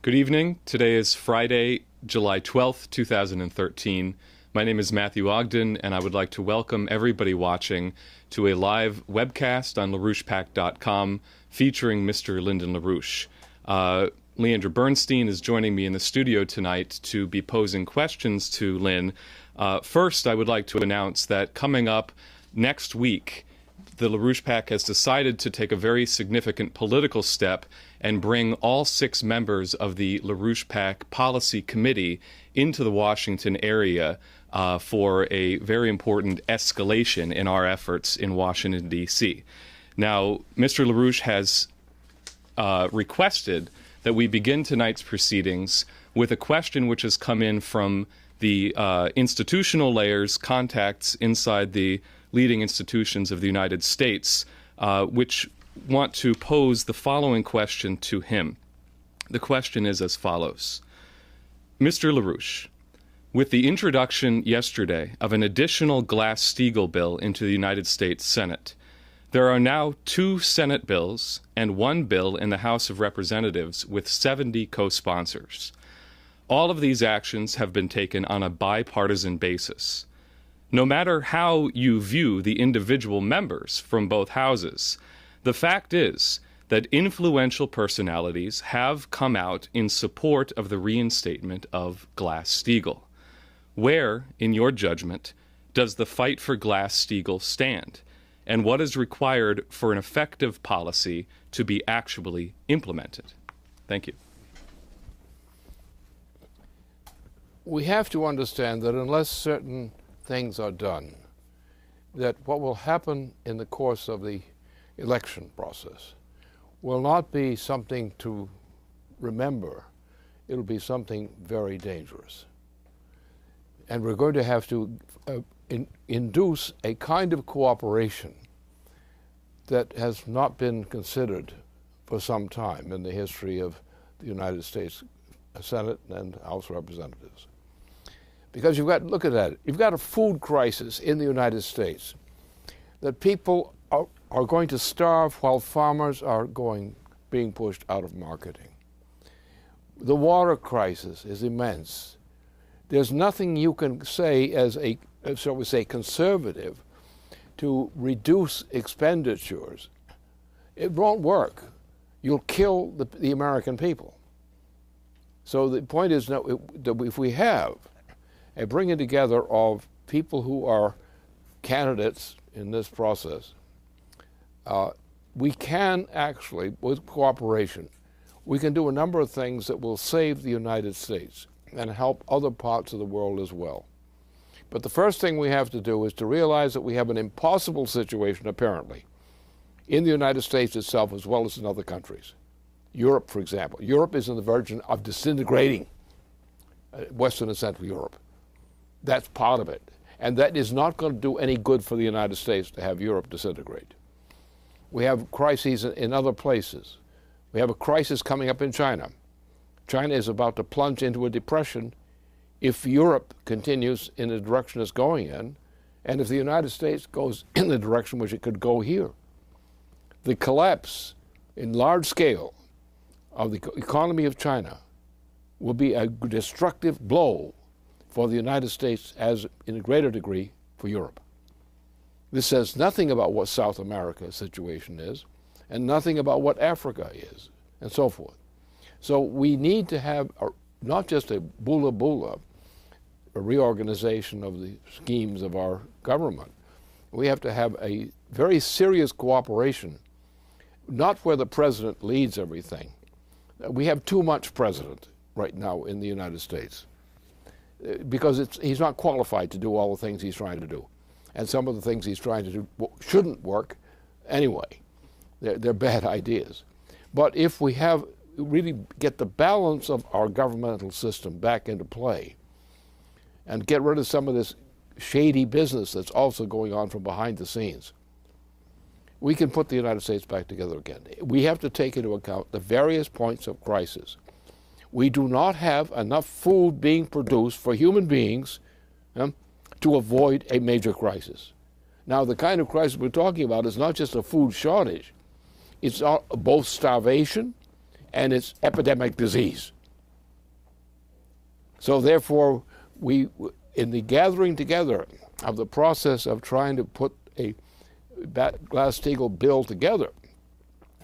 Good evening. Today is Friday, July 12th, 2013. My name is Matthew Ogden, and I would like to welcome everybody watching to a live webcast on LaRouchepack.com featuring Mr. Lyndon Larouche. Leandra Bernstein is joining me in the studio tonight to be posing questions to Lynn. First, I would like to announce that coming up next week, the LaRouche Pack has decided to take a very significant political step and bring all 6 members of the LaRouche Pack Policy Committee into the Washington area for a very important escalation in our efforts in Washington, D.C. Now, Mr. Larouche has requested that we begin tonight's proceedings with a question which has come in from the institutional layers, contacts inside the leading institutions of the United States, which want to pose the following question to him. The question is as follows. Mr. Larouche, with the introduction yesterday of an additional Glass-Steagall bill into the United States Senate, there are now 2 Senate bills and 1 bill in the House of Representatives with 70 co-sponsors. All of these actions have been taken on a bipartisan basis. No matter how you view the individual members from both houses, the fact is that influential personalities have come out in support of the reinstatement of Glass-Steagall. Where, in your judgment, does the fight for Glass-Steagall stand, and what is required for an effective policy to be actually implemented? Thank you. We have to understand that unless certain things are done, that what will happen in the course of the election process will not be something to remember. It'll be something very dangerous. And we're going to have to induce a kind of cooperation that has not been considered for some time in the history of the United States Senate and House of Representatives. Because you've got, look at that, you've got a food crisis in the United States that people are going to starve while farmers are being pushed out of marketing. The water crisis is immense. There's nothing you can say as a, shall we say, conservative to reduce expenditures. It won't work. You'll kill the American people. So the point is that if we have a bringing together of people who are candidates in this process, we can actually, with cooperation, we can do a number of things that will save the United States and help other parts of the world as well. But the first thing we have to do is to realize that we have an impossible situation, apparently, in the United States itself as well as in other countries. Europe, for example. Europe is on the verge of disintegrating, Western and Central Europe. That's part of it. And that is not going to do any good for the United States to have Europe disintegrate. We have crises in other places. We have a crisis coming up in China. China is about to plunge into a depression if Europe continues in the direction it's going in, and if the United States goes in the direction which it could go here. The collapse in large scale of the economy of China will be a destructive blow for the United States as in a greater degree for Europe. This says nothing about what South America's situation is and nothing about what Africa is and so forth. So we need to have not just a bula, a reorganization of the schemes of our government. We have to have a very serious cooperation, not where the president leads everything. We have too much president right now in the United States because he's not qualified to do all the things he's trying to do. And some of the things he's trying to do shouldn't work anyway. They're bad ideas. But if we really get the balance of our governmental system back into play and get rid of some of this shady business that's also going on from behind the scenes, we can put the United States back together again. We have to take into account the various points of crisis. We do not have enough food being produced for human beings to avoid a major crisis. Now, the kind of crisis we're talking about is not just a food shortage. It's both starvation and it's epidemic disease. So therefore, in the gathering together of the process of trying to put a Glass-Steagall bill together,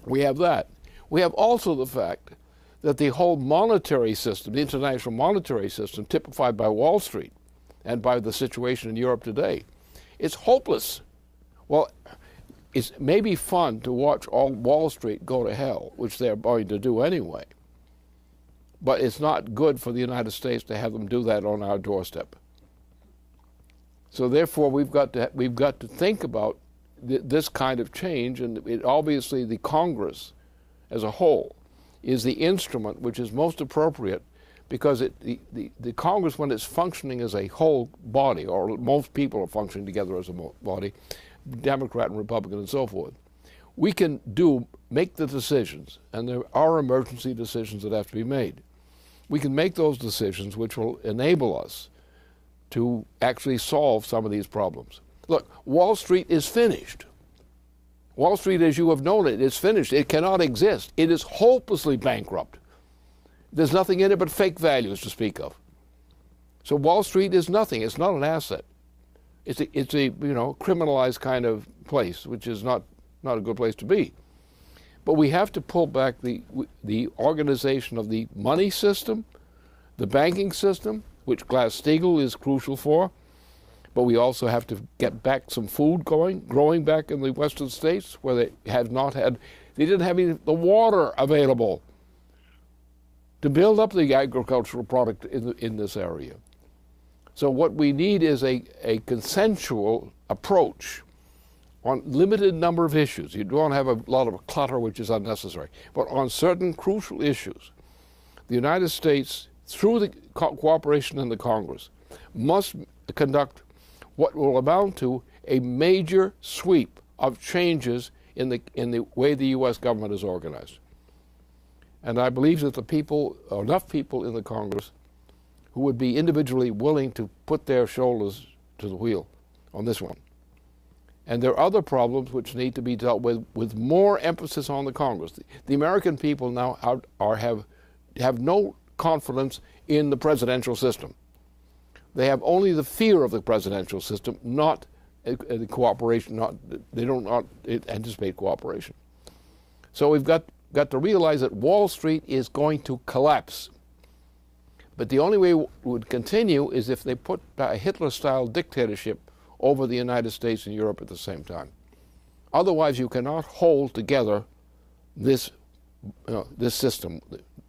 we have that. We have also the fact that the whole monetary system, the international monetary system, typified by Wall Street and by the situation in Europe today, is hopeless. Well, it's maybe fun to watch all Wall Street go to hell, which they're going to do anyway. But it's not good for the United States to have them do that on our doorstep. So therefore, we've got to think about this kind of change, and obviously the Congress as a whole is the instrument which is most appropriate, because the Congress, when it's functioning as a whole body, or most people are functioning together as a body, Democrat and Republican and so forth, we can make the decisions, and there are emergency decisions that have to be made. We can make those decisions which will enable us to actually solve some of these problems. Look, Wall Street is finished. Wall Street, as you have known it, is finished. It cannot exist. It is hopelessly bankrupt. There's nothing in it but fake values to speak of. So Wall Street is nothing. It's not an asset. It's a criminalized kind of place, which is not a good place to be. But we have to pull back the organization of the money system, the banking system, which Glass-Steagall is crucial for. But we also have to get back some food growing back in the western states, where they didn't have any the water available to build up the agricultural product in this area. So what we need is a consensual approach on limited number of issues. You don't have a lot of clutter, which is unnecessary. But on certain crucial issues, the United States, through the cooperation in the Congress, must conduct what will amount to a major sweep of changes in the way the U.S. government is organized. And I believe that enough people in the Congress who would be individually willing to put their shoulders to the wheel on this one. And there are other problems which need to be dealt with more emphasis on the Congress. The American people now have no confidence in the presidential system. They have only the fear of the presidential system, not the cooperation. They don't anticipate cooperation. So we've got to realize that Wall Street is going to collapse. But the only way it would continue is if they put a Hitler-style dictatorship over the United States and Europe at the same time. Otherwise, you cannot hold together this system,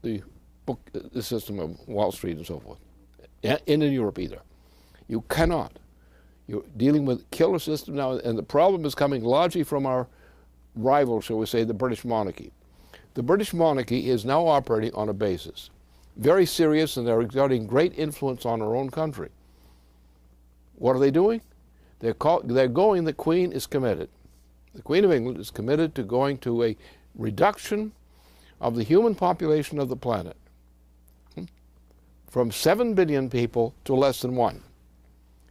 the system of Wall Street and so forth. In Europe either. You cannot. You're dealing with a killer system now, and the problem is coming largely from our rival, shall we say, the British monarchy. The British monarchy is now operating on a basis very serious, and they're exerting great influence on our own country. What are they doing? The Queen is committed. The Queen of England is committed to going to a reduction of the human population of the planet from 7 billion people to less than 1.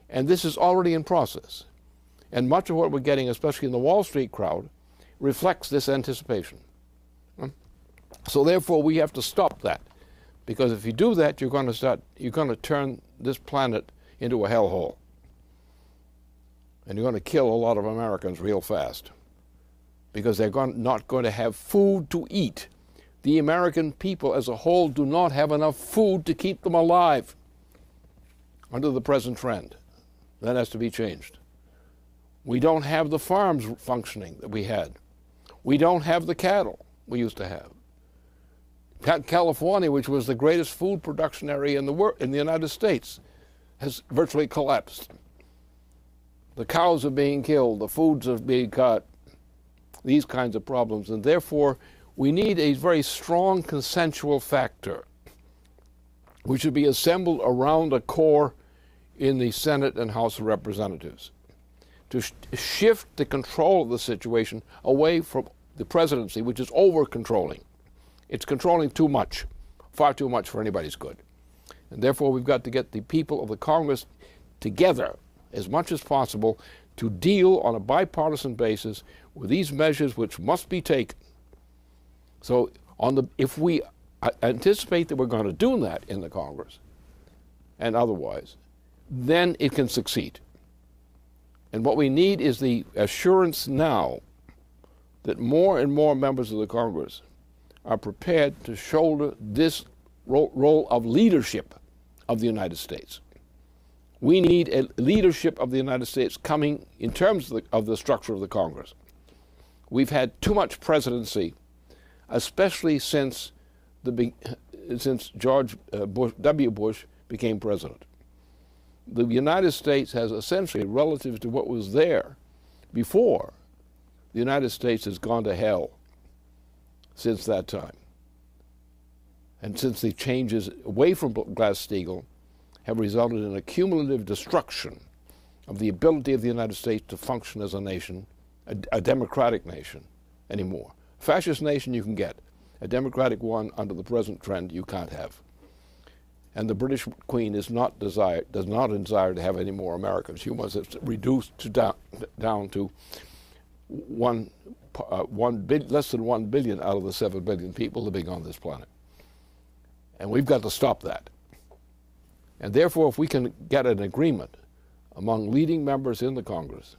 And this is already in process. And much of what we're getting, especially in the Wall Street crowd, reflects this anticipation. So therefore, we have to stop that. Because if you do that, you're going to turn this planet into a hellhole. And you're going to kill a lot of Americans real fast. Because they're not going to have food to eat. The American people as a whole do not have enough food to keep them alive under the present trend. That has to be changed. We don't have the farms functioning that we had. We don't have the cattle we used to have. California, which was the greatest food production area in the United States, has virtually collapsed. The cows are being killed, the foods are being cut, these kinds of problems, and therefore we need a very strong consensual factor which should be assembled around a core in the Senate and House of Representatives to shift the control of the situation away from the presidency, which is over-controlling. It's controlling too much, far too much for anybody's good. And therefore we've got to get the people of the Congress together as much as possible to deal on a bipartisan basis with these measures which must be taken. So if we anticipate that we're going to do that in the Congress, and otherwise, then it can succeed. And what we need is the assurance now that more and more members of the Congress are prepared to shoulder this role of leadership of the United States. We need a leadership of the United States coming in terms of the structure of the Congress. We've had too much presidency, especially since George W. Bush became president. The United States has essentially, relative to what was there before, the United States has gone to hell since that time. And since the changes away from Glass-Steagall have resulted in a cumulative destruction of the ability of the United States to function as a nation, a democratic nation anymore. Fascist nation you can get. A democratic one under the present trend you can't have. And the British Queen does not desire to have any more Americans. She wants it reduced down to less than 1 billion out of the 7 billion people living on this planet. And we've got to stop that. And therefore, if we can get an agreement among leading members in the Congress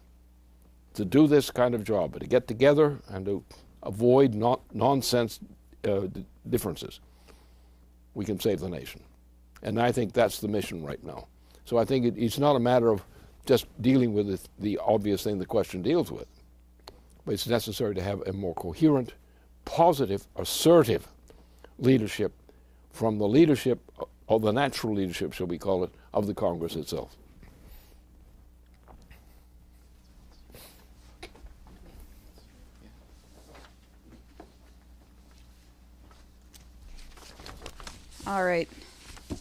to do this kind of job, to get together and to avoid nonsense differences, we can save the nation. And I think that's the mission right now. So I think it's not a matter of just dealing with the obvious thing the question deals with, but it's necessary to have a more coherent, positive, assertive leadership from the leadership, or the natural leadership, shall we call it, of the Congress itself. All right.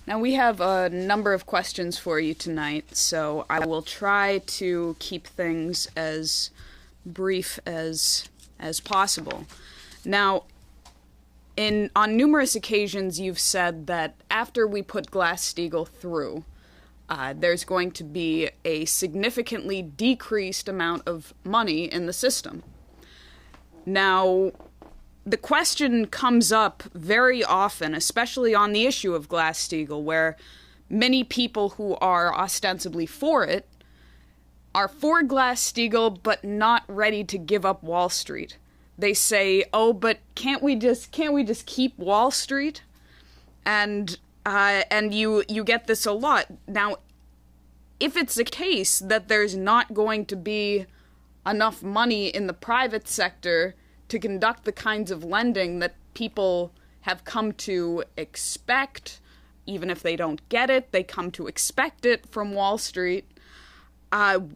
Now we have a number of questions for you tonight, so I will try to keep things as brief as possible. Now, on numerous occasions you've said that after we put Glass-Steagall through, there's going to be a significantly decreased amount of money in the system. Now, the question comes up very often, especially on the issue of Glass-Steagall, where many people who are ostensibly for it are for Glass-Steagall but not ready to give up Wall Street. They say, "Oh, but can't we just keep Wall Street?" And you get this a lot. Now, if it's the case that there's not going to be enough money in the private sector to conduct the kinds of lending that people have come to expect, even if they don't get it, they come to expect it from Wall Street, where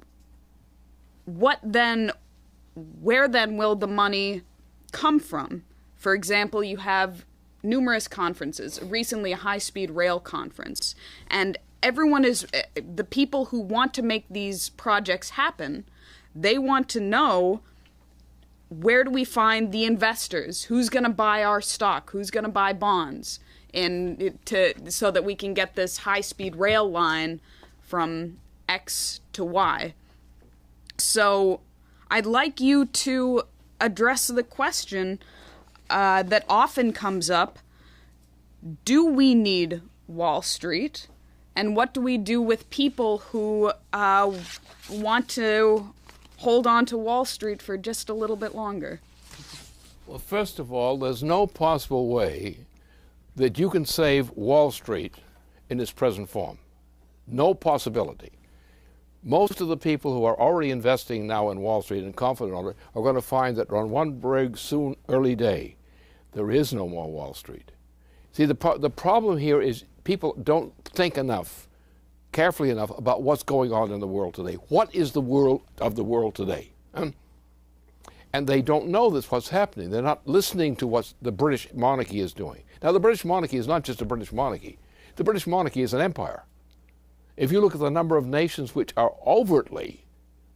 then will the money come from? For example, you have numerous conferences, recently a high-speed rail conference, and the people who want to make these projects happen, they want to know, where do we find the investors? Who's going to buy our stock? Who's going to buy bonds? So that we can get this high-speed rail line from X to Y. So I'd like you to address the question that often comes up: do we need Wall Street? And what do we do with people who want to hold on to Wall Street for just a little bit longer? Well, first of all, there's no possible way that you can save Wall Street in its present form. No possibility. Most of the people who are already investing now in Wall Street and confident on it are going to find that on one big soon early day, there is no more Wall Street. See, the problem here is people don't think carefully enough about what's going on in the world today. What is the world of the world today? And they don't know that's what's happening. They're not listening to what the British monarchy is doing. Now, the British monarchy is not just a British monarchy. The British monarchy is an empire. If you look at the number of nations which are overtly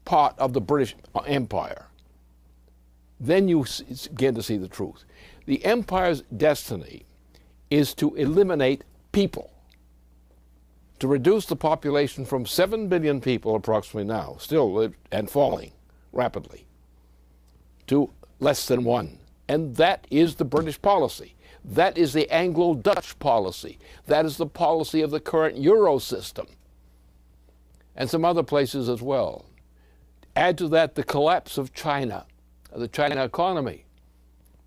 part of the British Empire, then you begin to see the truth. The empire's destiny is to eliminate people, to reduce the population from 7 billion people approximately now, still and falling rapidly, to less than 1 And that is the British policy. That is the Anglo-Dutch policy. That is the policy of the current Euro system. And some other places as well. Add to that the collapse of China, the China economy,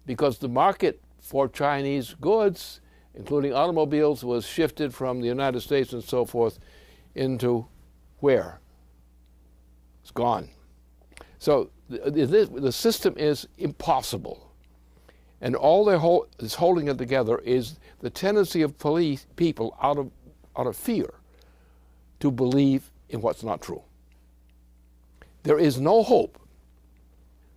because the market for Chinese goods, including automobiles, was shifted from the United States and so forth into where? It's gone. So the system is impossible. And all is holding it together is the tendency of people out of fear to believe in what's not true. There is no hope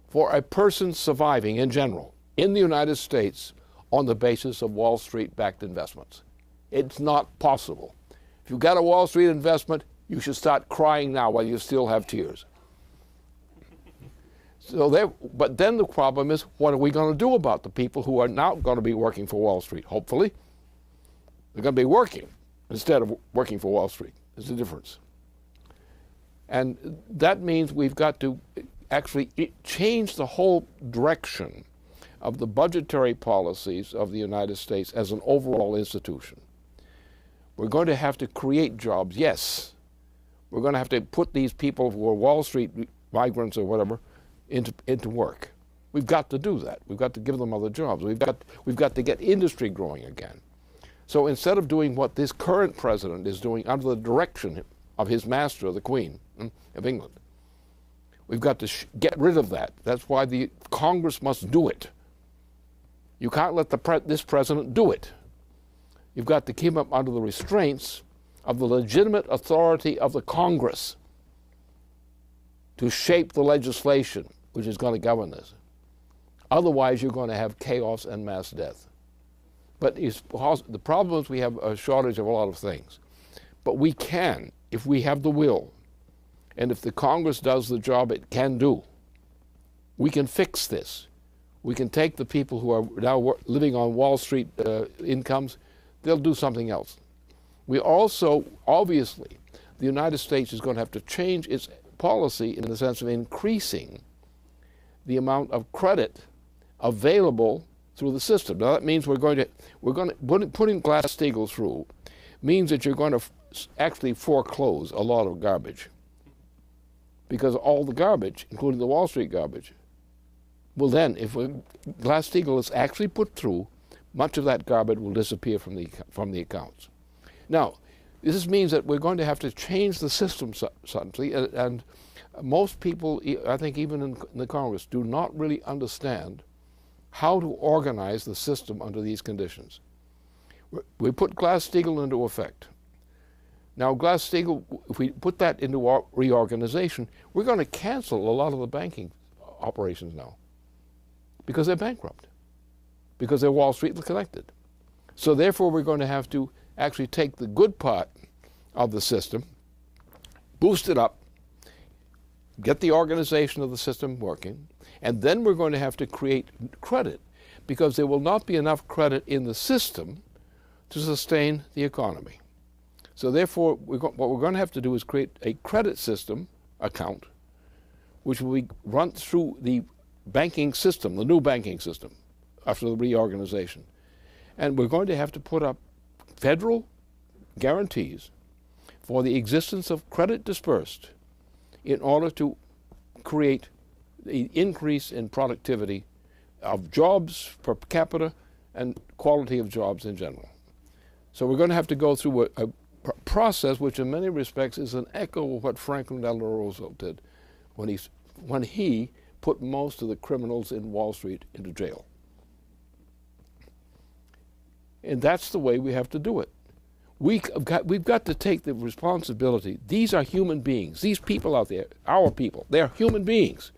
for a person surviving in general in the United States on the basis of Wall Street-backed investments. It's not possible. If you've got a Wall Street investment, you should start crying now while you still have tears. But then the problem is, what are we going to do about the people who are now going to be working for Wall Street? Hopefully, they're going to be working instead of working for Wall Street. There's a difference. And that means we've got to actually change the whole direction of the budgetary policies of the United States as an overall institution. We're going to have to create jobs, yes. We're going to have to put these people who are Wall Street migrants or whatever into work. We've got to do that. We've got to give them other jobs. We've got to get industry growing again. So instead of doing what this current president is doing under the direction of his master, the Queen of England, we've got to get rid of that. That's why the Congress must do it. You can't let this president do it. You've got to keep him under the restraints of the legitimate authority of the Congress to shape the legislation which is going to govern this. Otherwise, you're going to have chaos and mass death. But the problem is we have a shortage of a lot of things. But we can, if we have the will, and if the Congress does the job it can do, we can fix this. We can take the people who are now living on Wall Street incomes, they'll do something else. We also, obviously, the United States is going to have to change its policy in the sense of increasing the amount of credit available through the system. Now that means putting Glass-Steagall through means that you're going to actually foreclose a lot of garbage, because all the garbage, including the Wall Street garbage, well then, if Glass-Steagall is actually put through, much of that garbage will disappear from the accounts. Now, this means that we're going to have to change the system suddenly, and most people, I think even in the Congress, do not really understand how to organize the system under these conditions. We put Glass-Steagall into effect. Now, Glass-Steagall, if we put that into reorganization, we're going to cancel a lot of the banking operations now, because they're bankrupt, because they're Wall Street connected. So therefore, we're going to have to actually take the good part of the system, boost it up, get the organization of the system working, and then we're going to have to create credit, because there will not be enough credit in the system to sustain the economy. So therefore, what we're going to have to do is create a credit system account, which will be run through the banking system, the new banking system, after the reorganization. And we're going to have to put up federal guarantees for the existence of credit dispersed in order to create the increase in productivity of jobs per capita and quality of jobs in general. So we're going to have to go through a process which in many respects is an echo of what Franklin Delano Roosevelt did when he put most of the criminals in Wall Street into jail. And that's the way we have to do it. We've got to take the responsibility. These are human beings. These people out there, our people, they're human beings.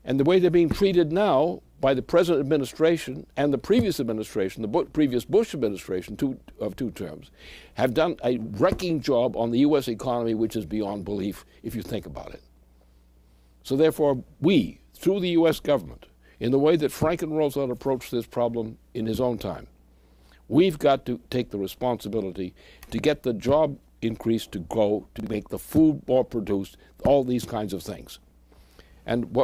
And the way they're being treated now by the present administration and the previous administration, the previous Bush administration of two terms, have done a wrecking job on the U.S. economy, which is beyond belief if you think about it. So therefore, we, through the U.S. government, in the way that Franklin Roosevelt approached this problem in his own time, we've got to take the responsibility to get the job increase to grow, to make the food more produced, all these kinds of things. And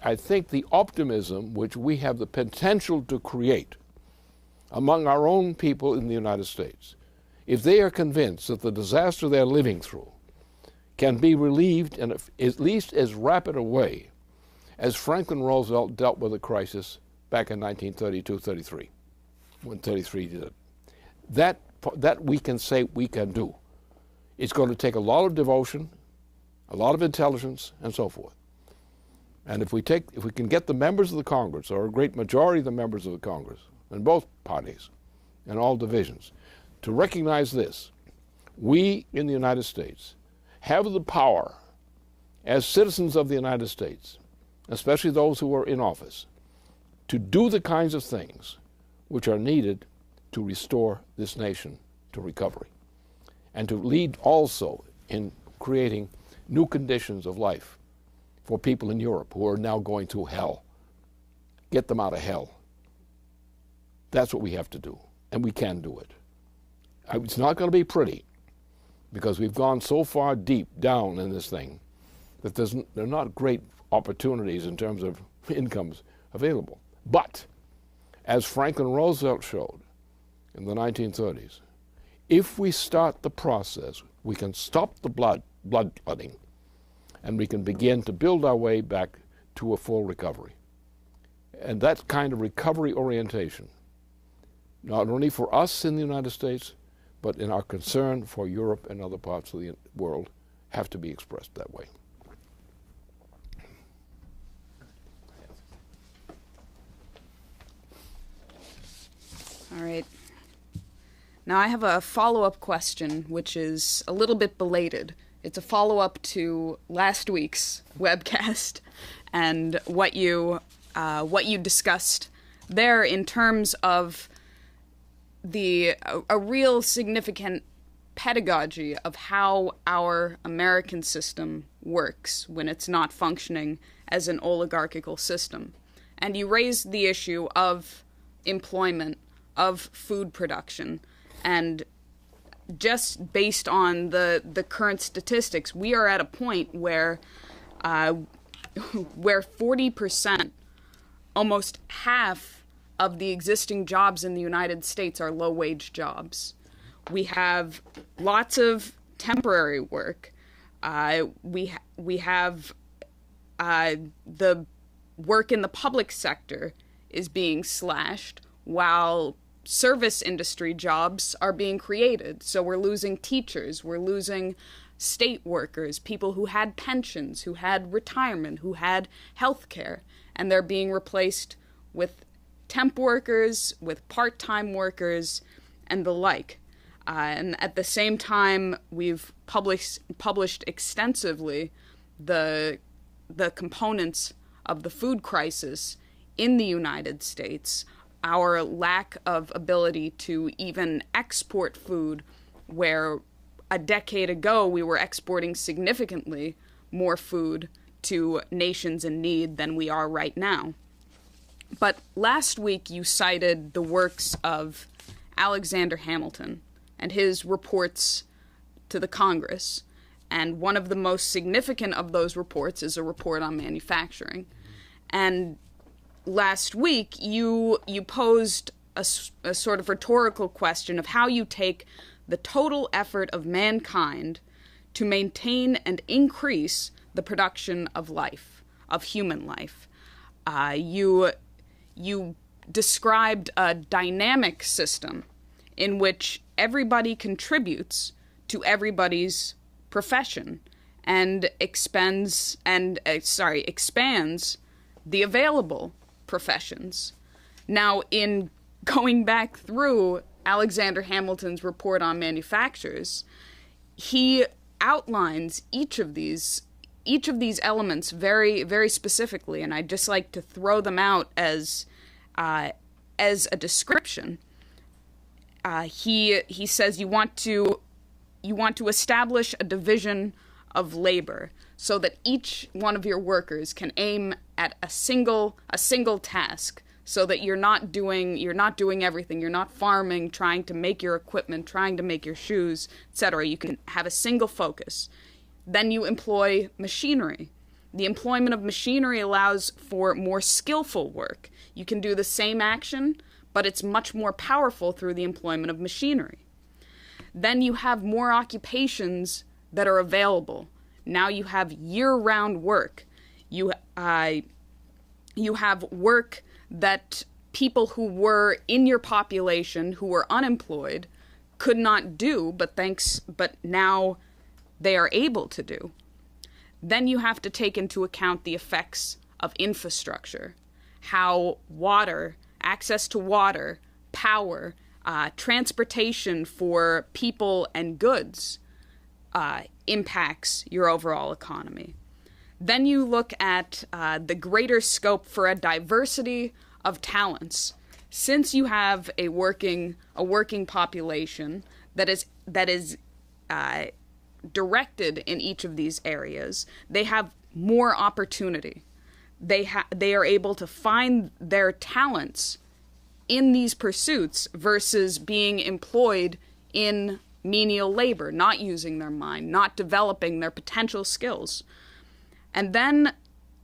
I think the optimism which we have the potential to create among our own people in the United States, if they are convinced that the disaster they're living through can be relieved in at least as rapid a way as Franklin Roosevelt dealt with the crisis back in 1932-33, when 33 did it. That we can say we can do. It's going to take a lot of devotion, a lot of intelligence, and so forth. And if we can get the members of the Congress, or a great majority of the members of the Congress, in both parties, and all divisions, to recognize this, we in the United States have the power, as citizens of the United States, especially those who are in office, to do the kinds of things which are needed to restore this nation to recovery, and to lead also in creating new conditions of life for people in Europe who are now going through hell. Get them out of hell. That's what we have to do, and we can do it. It's not going to be pretty, because we've gone so far deep down in this thing that there are not great opportunities in terms of incomes available. But, as Franklin Roosevelt showed in the 1930s, if we start the process, we can stop the bloodletting, and we can begin to build our way back to a full recovery. And that kind of recovery orientation, not only for us in the United States, but in our concern for Europe and other parts of the world, have to be expressed that way. All right. Now I have a follow-up question, which is a little bit belated. It's a follow-up to last week's webcast and what you discussed there in terms of a real significant pedagogy of how our American system works when it's not functioning as an oligarchical system. And you raised the issue of employment, of food production, and just based on the current statistics, we are at a point where 40%, almost half of the existing jobs in the United States are low-wage jobs. We have lots of temporary work. We have the work in the public sector is being slashed, while service industry jobs are being created. So we're losing teachers, we're losing state workers, people who had pensions, who had retirement, who had health care, and they're being replaced with temp workers, with part-time workers, and the like. And at the same time, we've published extensively the components of the food crisis in the United States, our lack of ability to even export food, where a decade ago we were exporting significantly more food to nations in need than we are right now. But last week you cited the works of Alexander Hamilton and his reports to the Congress. And one of the most significant of those reports is a report on manufacturing. And last week you posed a sort of rhetorical question of how you take the total effort of mankind to maintain and increase the production of life, of human life. You described a dynamic system in which everybody contributes to everybody's profession and expands the available professions. Now, in going back through Alexander Hamilton's report on manufacturers, he outlines each of these elements very, very specifically, and I'd just like to throw them out as a description. He says you want to establish a division of labor so that each one of your workers can aim at a single task, so that you're not doing everything. You're not farming, trying to make your equipment, trying to make your shoes, etc. You can have a single focus. Then you employ machinery The employment of machinery allows for more skillful work. You can do the same action, but it's much more powerful through the employment of machinery. Then you have more occupations that are available. Now you have year-round work. You have work that people who were in your population, who were unemployed, could not do, but now they are able to do. Then you have to take into account the effects of infrastructure, how water, access to water, power, transportation for people and goods impacts your overall economy. Then you look at the greater scope for a diversity of talents. Since you have a working population that is directed in each of these areas, they have more opportunity. They are able to find their talents in these pursuits versus being employed in menial labor, not using their mind, not developing their potential skills. And then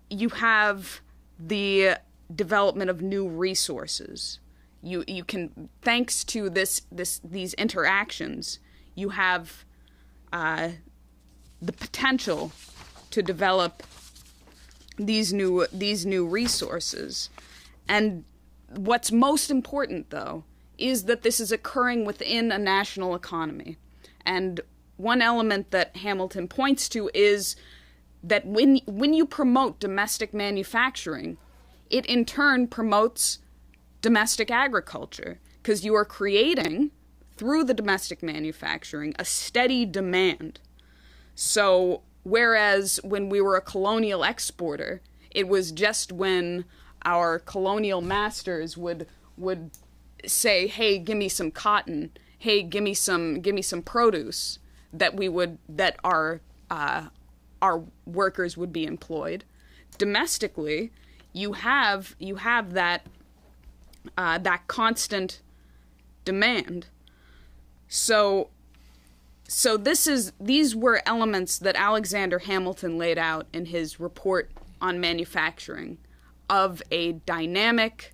you have the development of new resources. You can, thanks to these interactions, you have the potential to develop these new resources. And what's most important, though, is that this is occurring within a national economy. And one element that Hamilton points to is that when you promote domestic manufacturing, it in turn promotes domestic agriculture, because you are creating, through the domestic manufacturing, a steady demand. So whereas when we were a colonial exporter, it was just when our colonial masters would say, "Hey, give me some cotton. Hey, give me some produce," that our workers would be employed. Domestically, you have that constant demand. So these were elements that Alexander Hamilton laid out in his report on manufacturing of a dynamic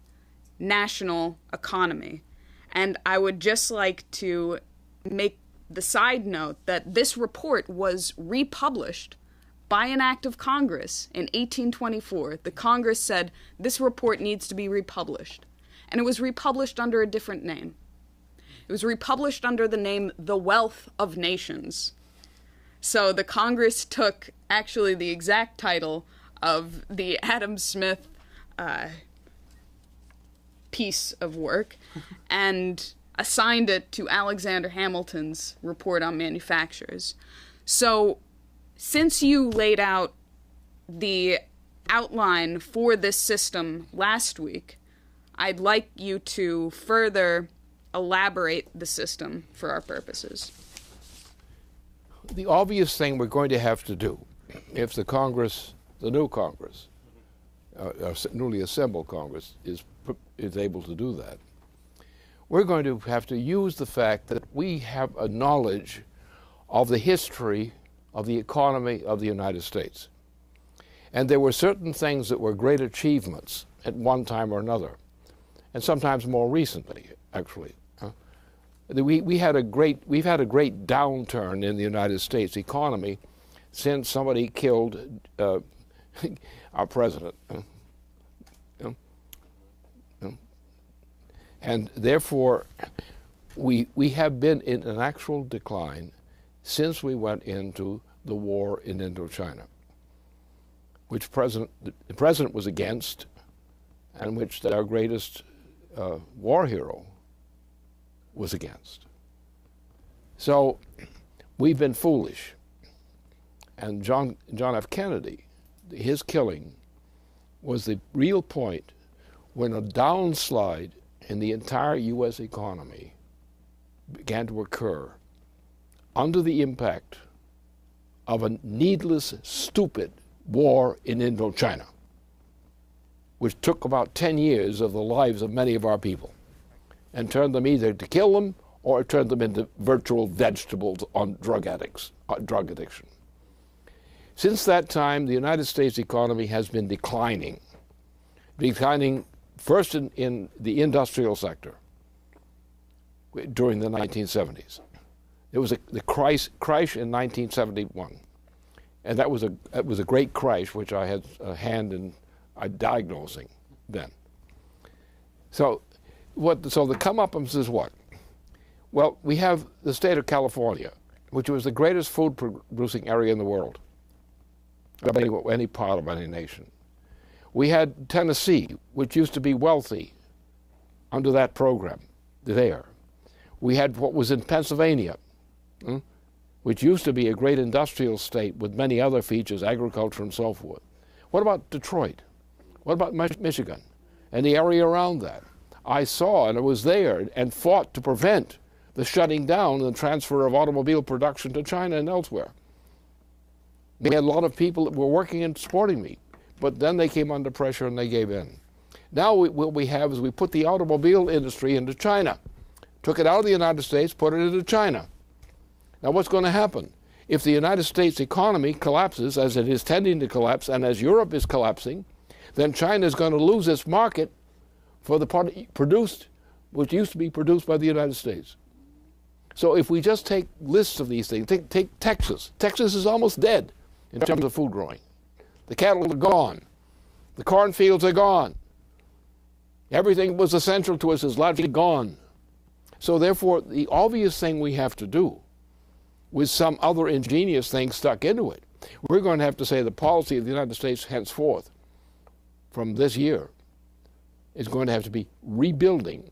national economy. And I would just like to make the side note that this report was republished by an act of Congress in 1824. The Congress said this report needs to be republished. And it was republished under a different name. It was republished under the name The Wealth of Nations. So the Congress took actually the exact title of the Adam Smith piece of work and assigned it to Alexander Hamilton's report on manufactures. So since you laid out the outline for this system last week, I'd like you to further elaborate the system for our purposes. The obvious thing we're going to have to do, if the Congress, the new Congress, newly assembled Congress, is able to do that, we're going to have to use the fact that we have a knowledge of the history of the economy of the United States. And there were certain things that were great achievements at one time or another, and sometimes more recently, actually. We've had a great downturn in the United States economy since somebody killed our president. And therefore, we have been in an actual decline since we went into the war in Indochina, which the president was against, and which our greatest war hero was against. So we've been foolish. And John F. Kennedy, his killing, was the real point when a downslide in the entire U.S. economy began to occur under the impact of a needless, stupid war in Indochina, which took about 10 years of the lives of many of our people and turned them either to kill them or turned them into virtual vegetables on drug addiction. Since that time, the United States economy has been declining first in the industrial sector during the 1970s. There was the crash in 1971, and that was a great crash, which I had a hand in diagnosing then. So the comeuppance is what? Well, we have the state of California, which was the greatest food producing area in the world, of any part of any nation. We had Tennessee, which used to be wealthy under that program there. We had what was in Pennsylvania, which used to be a great industrial state with many other features, agriculture and so forth. What about Detroit? What about Michigan and the area around that? I saw, and I was there, and fought to prevent the shutting down and the transfer of automobile production to China and elsewhere. We had a lot of people that were working and supporting me, but then they came under pressure and they gave in. Now what we have is we put the automobile industry into China, took it out of the United States, put it into China. Now what's going to happen? If the United States economy collapses, as it is tending to collapse, and as Europe is collapsing, then China is going to lose its market for the product produced, which used to be produced by the United States. So if we just take lists of these things, take Texas. Texas is almost dead in terms of food growing. The cattle are gone. The cornfields are gone. Everything that was essential to us is largely gone. So therefore, the obvious thing we have to do, with some other ingenious thing stuck into it, we're going to have to say the policy of the United States henceforth, from this year, is going to have to be rebuilding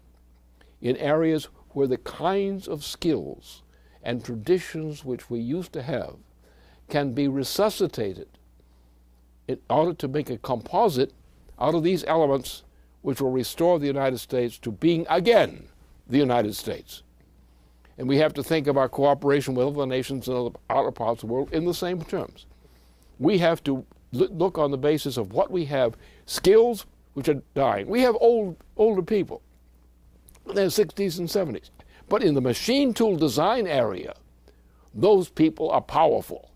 in areas where the kinds of skills and traditions which we used to have can be resuscitated in order to make a composite out of these elements which will restore the United States to being again the United States. And we have to think of our cooperation with other nations in other parts of the world in the same terms. We have to look on the basis of what we have, skills which are dying. We have older people in their 60s and 70s. But in the machine tool design area, those people are powerful.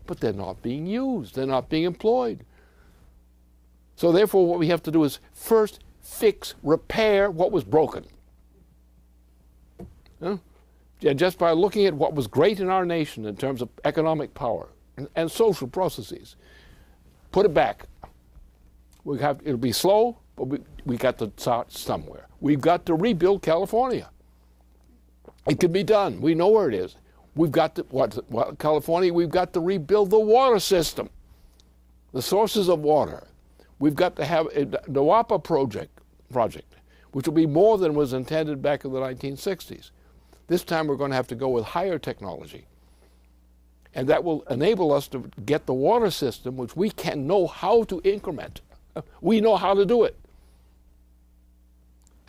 But they're not being used. They're not being employed. So therefore, what we have to do is first fix, repair what was broken. And just by looking at what was great in our nation in terms of economic power and social processes, put it back. It'll be slow, but we got to start somewhere. We've got to rebuild California. It can be done. We know where it is. We've got to, California, we've got to rebuild the water system, the sources of water. We've got to have the WAPA project, which will be more than was intended back in the 1960s. This time we're going to have to go with higher technology. And that will enable us to get the water system, which we can know how to increment. We know how to do it.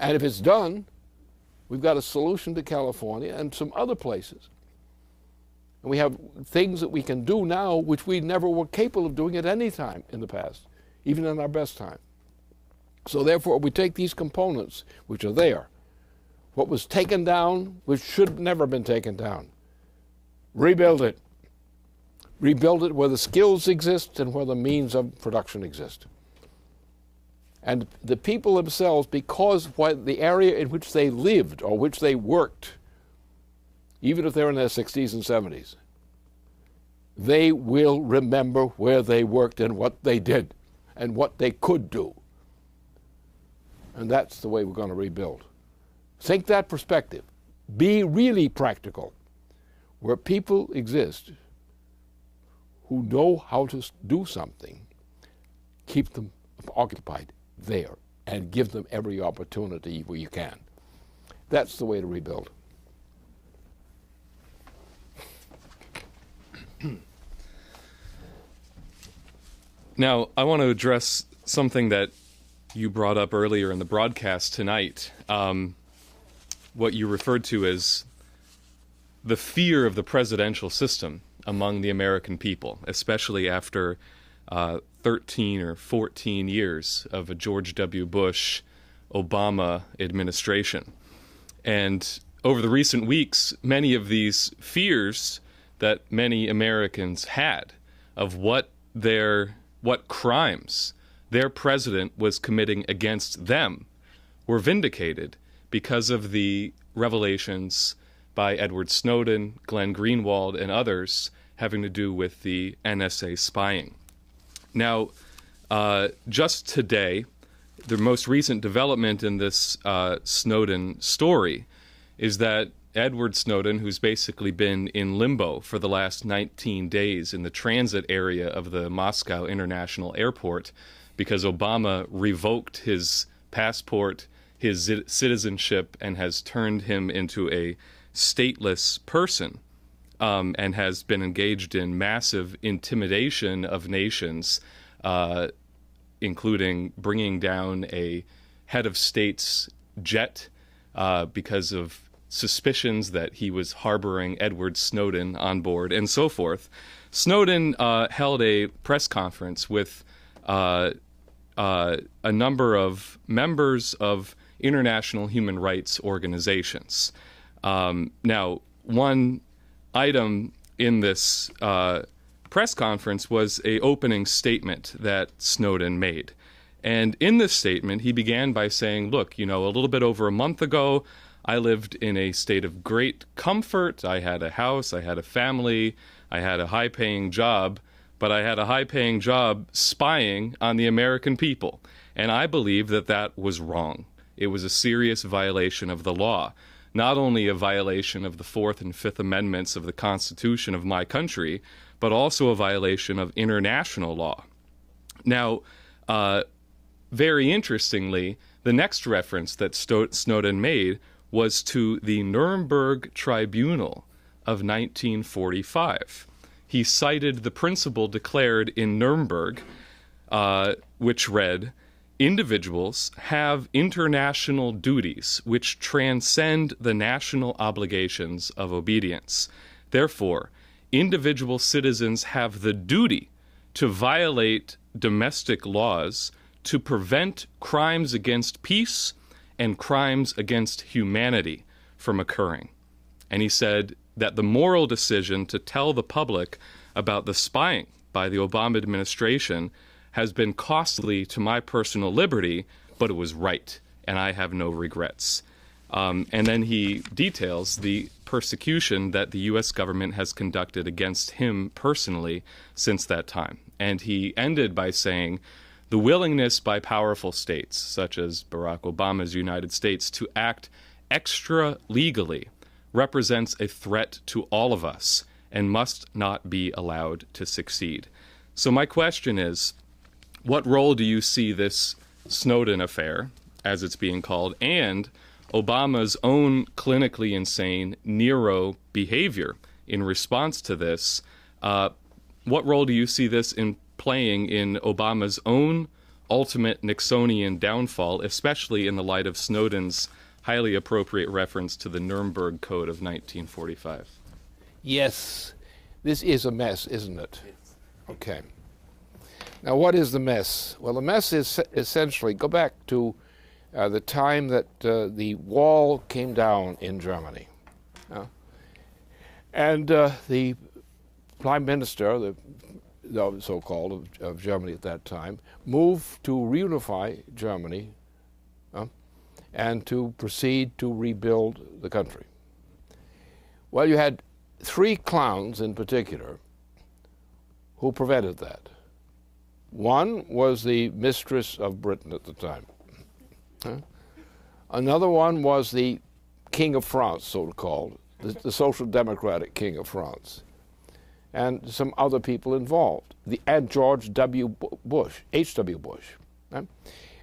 And if it's done, we've got a solution to California and some other places. And we have things that we can do now which we never were capable of doing at any time in the past, even in our best time. So therefore, we take these components which are there, what was taken down, which should have never been taken down, rebuild it. Rebuild it where the skills exist and where the means of production exist. And the people themselves, because the area in which they lived or which they worked, even if they're in their 60s and 70s, they will remember where they worked and what they did and what they could do. And that's the way we're going to rebuild. Think that perspective. Be really practical. Where people exist who know how to do something, keep them occupied there and give them every opportunity where you can. That's the way to rebuild. Now, I want to address something that you brought up earlier in the broadcast tonight, what you referred to as the fear of the presidential system among the American people, especially after 13 or 14 years of a George W. Bush, Obama administration. And over the recent weeks, many of these fears that many Americans had of what crimes their president was committing against them were vindicated because of the revelations by Edward Snowden, Glenn Greenwald, and others having to do with the NSA spying. Now, just today, the most recent development in this Snowden story is that Edward Snowden, who's basically been in limbo for the last 19 days in the transit area of the Moscow International Airport because Obama revoked his passport, his citizenship, and has turned him into a stateless person, and has been engaged in massive intimidation of nations, including bringing down a head of state's jet because of suspicions that he was harboring Edward Snowden on board, and so forth. Snowden held a press conference with a number of members of international human rights organizations. Now, one item in this press conference was an opening statement that Snowden made. And in this statement, he began by saying, look, a little bit over a month ago, I lived in a state of great comfort. I had a house, I had a family, I had a high-paying job, but I had a high-paying job spying on the American people. And I believe that that was wrong. It was a serious violation of the law. Not only a violation of the Fourth and Fifth Amendments of the Constitution of my country, but also a violation of international law. Now, very interestingly, the next reference that Snowden made was to the Nuremberg Tribunal of 1945. He cited the principle declared in Nuremberg, which read, individuals have international duties which transcend the national obligations of obedience. Therefore, individual citizens have the duty to violate domestic laws to prevent crimes against peace and crimes against humanity from occurring. And he said that the moral decision to tell the public about the spying by the Obama administration has been costly to my personal liberty, but it was right, and I have no regrets. And then he details the persecution that the U.S. government has conducted against him personally since that time. And he ended by saying, the willingness by powerful states, such as Barack Obama's United States, to act extra-legally represents a threat to all of us and must not be allowed to succeed. So my question is, what role do you see this Snowden affair, as it's being called, and Obama's own clinically insane Nero behavior in response to this? What role do you see this in playing in Obama's own ultimate Nixonian downfall, especially in the light of Snowden's highly appropriate reference to the Nuremberg Code of 1945? Yes, this is a mess, isn't it? Okay. Now, what is the mess? Well, the mess is essentially, go back to the time that the wall came down in Germany. And the prime minister, the so-called, of Germany at that time, moved to reunify Germany and to proceed to rebuild the country. Well, you had three clowns in particular who prevented that. One was the mistress of Britain at the time. Another one was the King of France, so-called, the Social Democratic King of France, and some other people involved, and George W. Bush, H.W. Bush.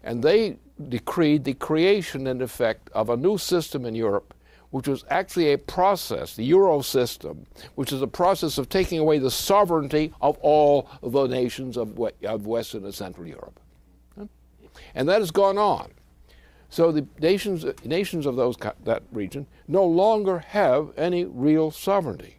And they decreed the creation, in effect, of a new system in Europe, which was actually a process, the Euro system, which is a process of taking away the sovereignty of all the nations of Western and Central Europe. And that has gone on. So the nations of that region no longer have any real sovereignty.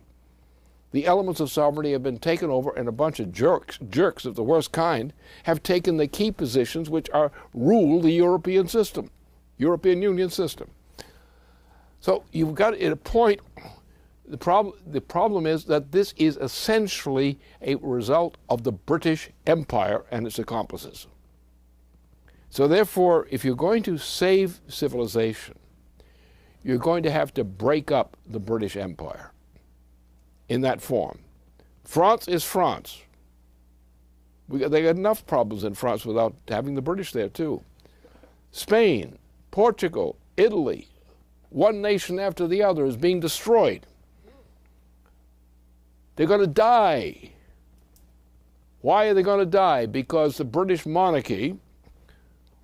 The elements of sovereignty have been taken over, and a bunch of jerks of the worst kind have taken the key positions which rule the European system, European Union system. So you've got at a point The problem is that this is essentially a result of the British Empire and its accomplices. So therefore, if you're going to save civilization, you're going to have to break up the British Empire in that form. France is France. They got enough problems in France without having the British there too. Spain, Portugal, Italy, one nation after the other is being destroyed. They're going to die. Why are they going to die? Because the British monarchy,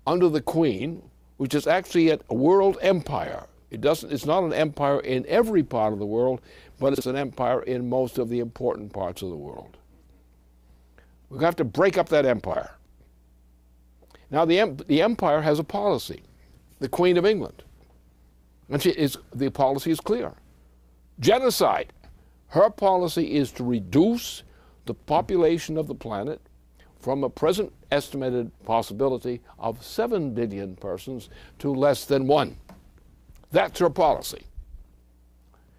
under the Queen, which is actually a world empire. It's not an empire in every part of the world, but it's an empire in most of the important parts of the world. We're going to have to break up that empire. Now, the empire has a policy, the Queen of England. And the policy is clear. Genocide. Her policy is to reduce the population of the planet from a present estimated possibility of 7 billion persons to less than 1. That's her policy.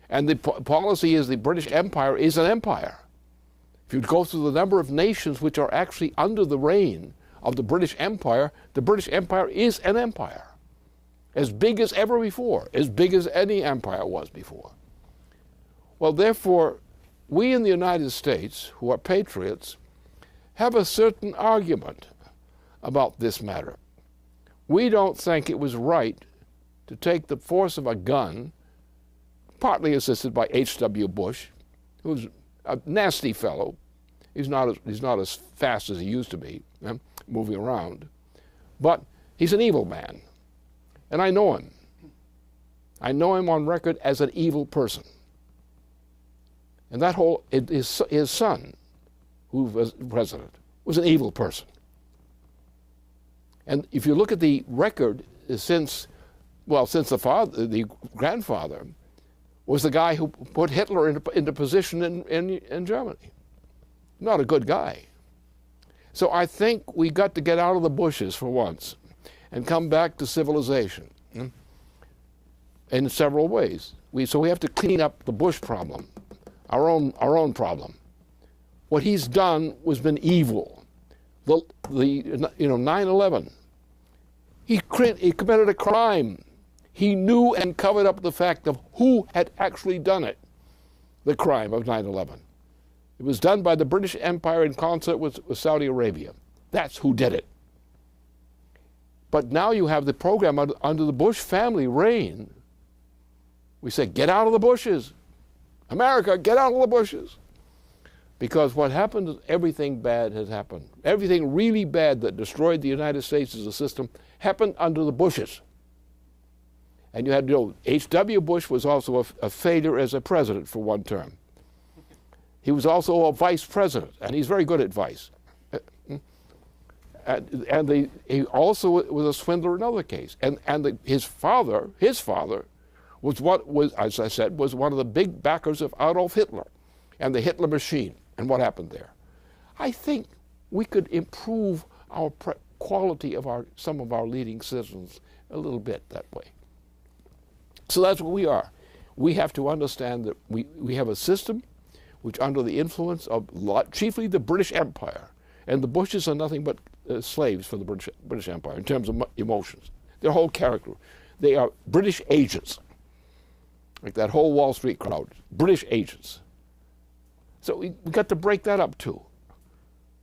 And the policy is the British Empire is an empire. If you go through the number of nations which are actually under the reign of the British Empire is an empire. As big as ever before, as big as any empire was before. Well, therefore, we in the United States, who are patriots, have a certain argument about this matter. We don't think it was right to take the force of a gun, partly assisted by H.W. Bush, who's a nasty fellow. He's not as fast as he used to be, moving around. But he's an evil man. And I know him. I know him on record as an evil person. And his son, who was president, was an evil person. And if you look at the record since the grandfather was the guy who put Hitler into position in Germany. Not a good guy. So I think we got to get out of the bushes for once and come back to civilization in several ways. So we have to clean up the Bush problem, our own problem. What he's done was been evil. 9/11. He committed a crime. He knew and covered up the fact of who had actually done it, the crime of 9/11. It was done by the British Empire in concert with Saudi Arabia. That's who did it. But now you have the program under the Bush family reign. We say, get out of the bushes. America, get out of the bushes. Because what happened is everything bad has happened. Everything really bad that destroyed the United States as a system happened under the Bushes. And you had to know, H.W. Bush was also a failure as a president for one term. He was also a vice president, and he's very good at vice. He also was a swindler in another case. His father was, as I said, was one of the big backers of Adolf Hitler and the Hitler machine. And what happened there? I think we could improve our quality of some of our leading citizens a little bit that way. So that's what we are. We have to understand that we have a system which, under the influence of chiefly the British Empire, and the Bushes are nothing but slaves for the British Empire in terms of emotions. Their whole character. They are British agents. Like that whole Wall Street crowd. British agents. So we got to break that up too.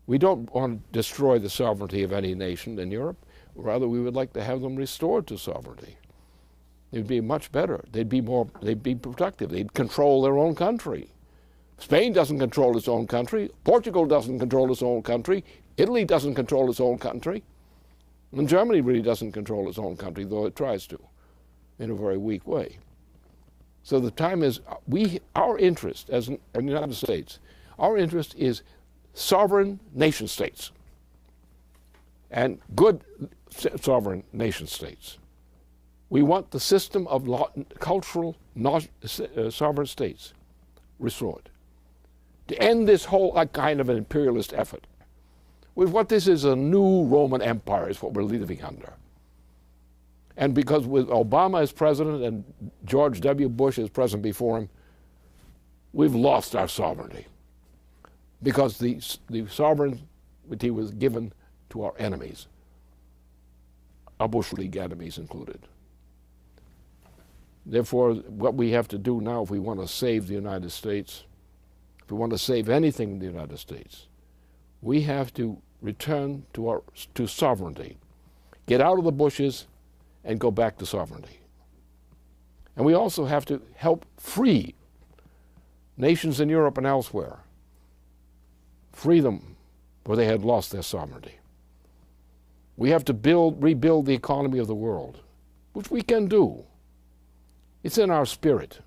We don't want to destroy the sovereignty of any nation in Europe. Rather, we would like to have them restored to sovereignty. It'd be much better. They'd be productive. They'd control their own country. Spain doesn't control its own country. Portugal doesn't control its own country. Italy doesn't control its own country. And Germany really doesn't control its own country, though it tries to, in a very weak way. So the time is, our interest as in the United States, our interest is sovereign nation states and good sovereign nation states. We want the system of cultural sovereign states restored to end this whole kind of an imperialist effort. With what this is a new Roman Empire is what we're living under. And because with Obama as president and George W. Bush as president before him, we've lost our sovereignty because the sovereignty was given to our enemies, our Bush League enemies included. Therefore, what we have to do now if we want to save the United States, if we want to save anything in the United States, we have to return to sovereignty, get out of the bushes and go back to sovereignty. And we also have to help free nations in Europe and elsewhere, free them where they had lost their sovereignty. We have to rebuild the economy of the world, which we can do. It's in our spirit.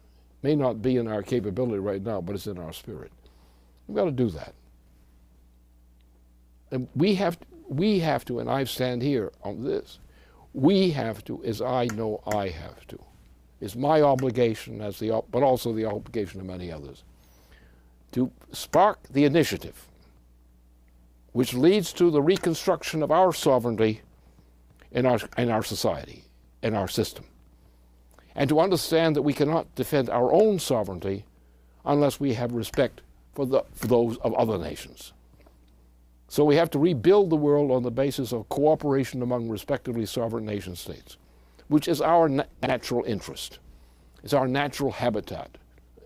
May not be in our capability right now, but it's in our spirit. We've got to do that. And we have to, and I stand here on this, we have to, as I know I have to. It's my obligation, but also the obligation of many others, to spark the initiative which leads to the reconstruction of our sovereignty in our society, in our system. And to understand that we cannot defend our own sovereignty unless we have respect for those of other nations. So we have to rebuild the world on the basis of cooperation among respectively sovereign nation states, which is our natural interest. It's our natural habitat,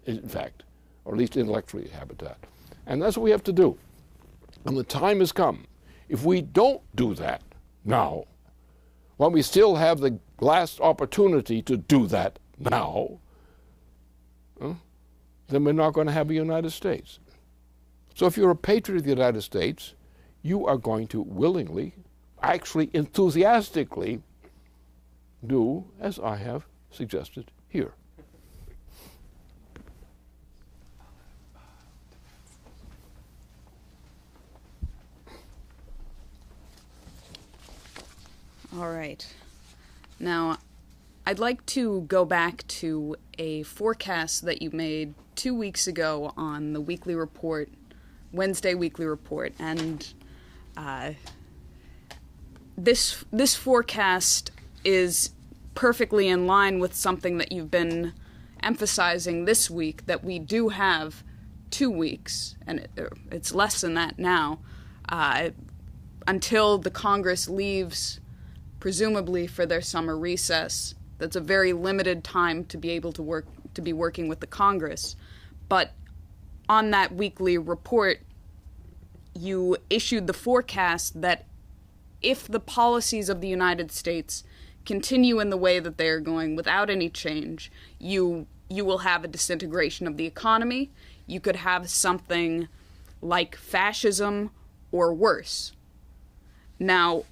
in fact, or at least intellectually habitat. And that's what we have to do. And the time has come. If we don't do that now, when we still have the last opportunity to do that now, then we're not going to have a United States. So if you're a patriot of the United States, you are going to willingly, actually enthusiastically, do as I have suggested here. All right. Now, I'd like to go back to a forecast that you made 2 weeks ago on the weekly report, Wednesday weekly report, and this forecast is perfectly in line with something that you've been emphasizing this week, that we do have 2 weeks, and it's less than that now, until the Congress leaves, presumably for their summer recess. That's a very limited time to be able to be working with the Congress. But on that weekly report, you issued the forecast that if the policies of the United States continue in the way that they are going without any change, you will have a disintegration of the economy. You could have something like fascism or worse. Now,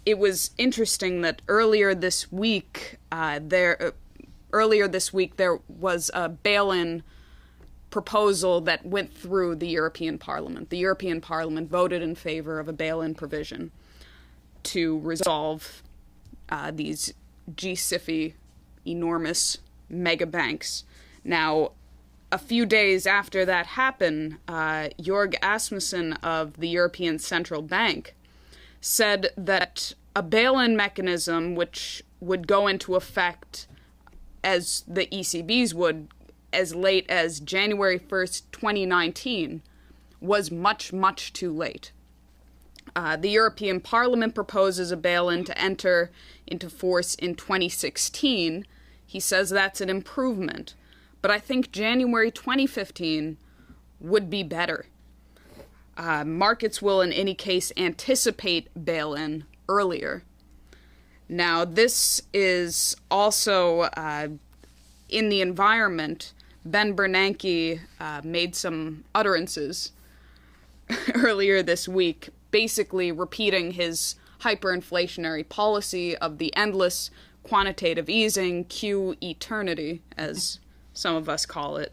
it was interesting that earlier this week there was a bail-in proposal that went through the European Parliament. The European Parliament voted in favor of a bail-in provision to resolve these G-SIFI enormous mega banks. Now, a few days after that happened, Jorg Asmussen of the European Central Bank said that a bail-in mechanism, which would go into effect as the ECB's would as late as January 1st, 2019, was much, much too late. The European Parliament proposes a bail-in to enter into force in 2016. He says that's an improvement. But I think January 2015 would be better. Markets will, in any case, anticipate bail-in earlier. Now, this is also in the environment. Ben Bernanke made some utterances earlier this week, basically repeating his hyperinflationary policy of the endless quantitative easing, Q eternity, as some of us call it.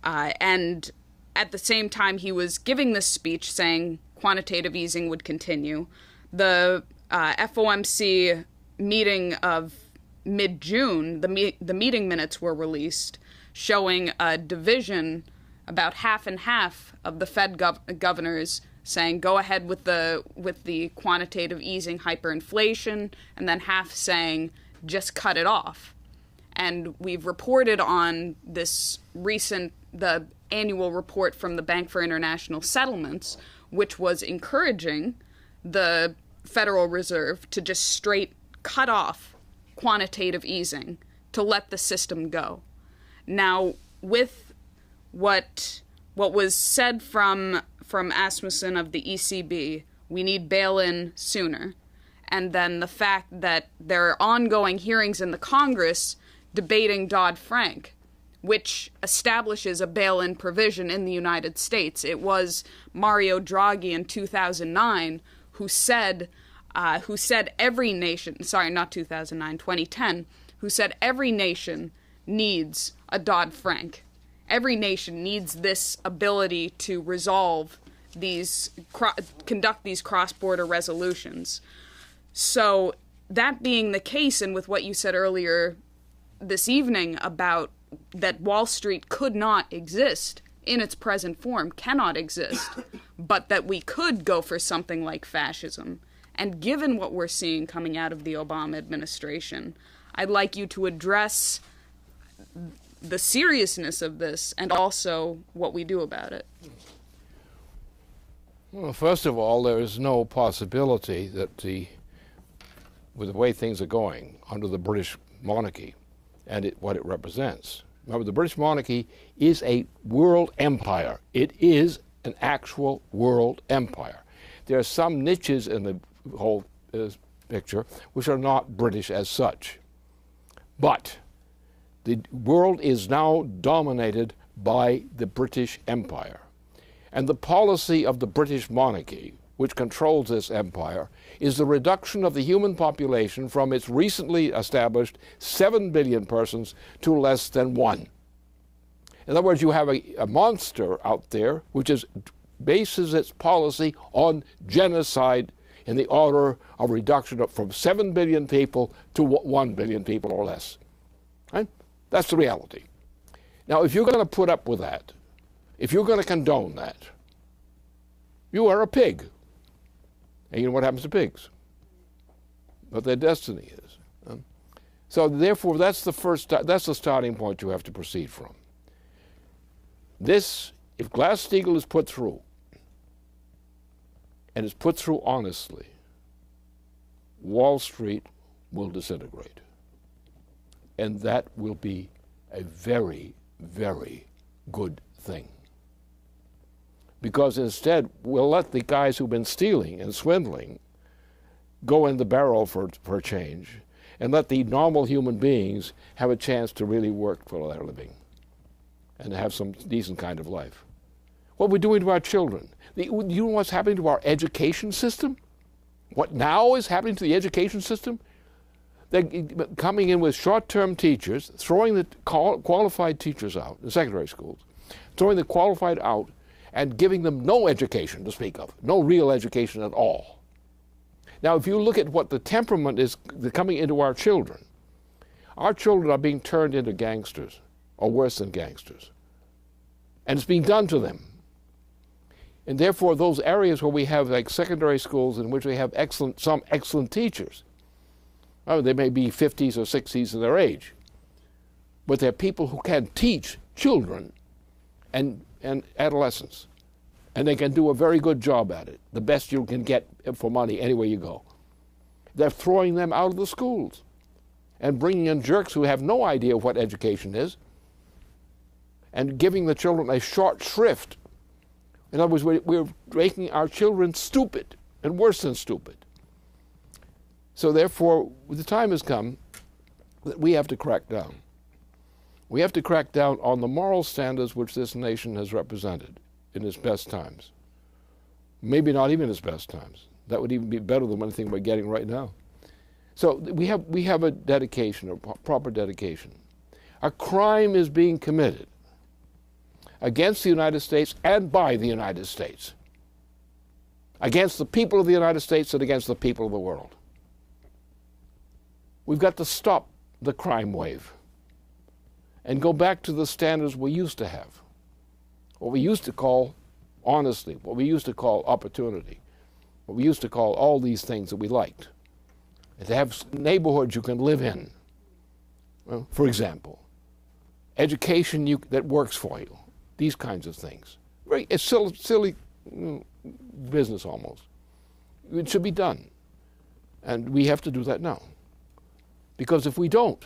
And at the same time he was giving this speech saying quantitative easing would continue, the FOMC meeting of mid-June, the meeting minutes were released showing a division, about half and half of the Fed governors saying go ahead with the quantitative easing hyperinflation, and then half saying just cut it off. And we've reported on this recent the annual report from the Bank for International Settlements, which was encouraging the Federal Reserve to just straight cut off quantitative easing, to let the system go. Now, with what was said from Asmussen of the ECB, we need bail-in sooner, and then the fact that there are ongoing hearings in the Congress debating Dodd-Frank, which establishes a bail-in provision in the United States. It was Mario Draghi in 2009 who said every nation, sorry, not 2009, 2010, who said every nation needs a Dodd-Frank. Every nation needs this ability to resolve conduct these cross-border resolutions. So that being the case, and with what you said earlier this evening about that Wall Street could not exist in its present form, cannot exist, but that we could go for something like fascism. And given what we're seeing coming out of the Obama administration, I'd like you to address the seriousness of this and also what we do about it. Well, first of all, there is no possibility that with the way things are going under the British monarchy and what it represents. Remember, the British monarchy is a world empire. It is an actual world empire. There are some niches in the whole picture which are not British as such. But the world is now dominated by the British Empire. And the policy of the British monarchy, which controls this empire, is the reduction of the human population from its recently established 7 billion persons to less than 1. In other words, you have a monster out there which bases its policy on genocide in the order of reduction from 7 billion people to 1 billion people or less. Right? That's the reality. Now, if you're going to put up with that, if you're going to condone that, you are a pig. And you know what happens to pigs? What their destiny is. So therefore, that's the starting point you have to proceed from. This, if Glass-Steagall is put through, and is put through honestly, Wall Street will disintegrate. And that will be a very, very good thing. Because instead, we'll let the guys who've been stealing and swindling go in the barrel for a change, and let the normal human beings have a chance to really work for their living and have some decent kind of life. What we're doing to our children. You know what's happening to our education system? What now is happening to the education system? They're coming in with short-term teachers, throwing the qualified teachers out in secondary schools, throwing the qualified out and giving them no education to speak of, no real education at all. Now, if you look at what the temperament is coming into our children are being turned into gangsters, or worse than gangsters. And it's being done to them. And therefore, those areas where we have like secondary schools in which we have some excellent teachers, they may be 50s or 60s in their age, but they're people who can teach children and adolescents. And they can do a very good job at it, the best you can get for money anywhere you go. They're throwing them out of the schools and bringing in jerks who have no idea what education is and giving the children a short shrift. In other words, we're making our children stupid and worse than stupid. So therefore, the time has come that we have to crack down. We have to crack down on the moral standards which this nation has represented in its best times. Maybe not even its best times. That would even be better than anything we're getting right now. So we have a dedication, a proper dedication. A crime is being committed against the United States and by the United States, against the people of the United States and against the people of the world. We've got to stop the crime wave and go back to the standards we used to have, what we used to call honesty, what we used to call opportunity, what we used to call all these things that we liked, and to have neighborhoods you can live in. Well, for example, education that works for you, These kinds of things. It's silly business almost. It should be done. And we have to do that now. Because if we don't,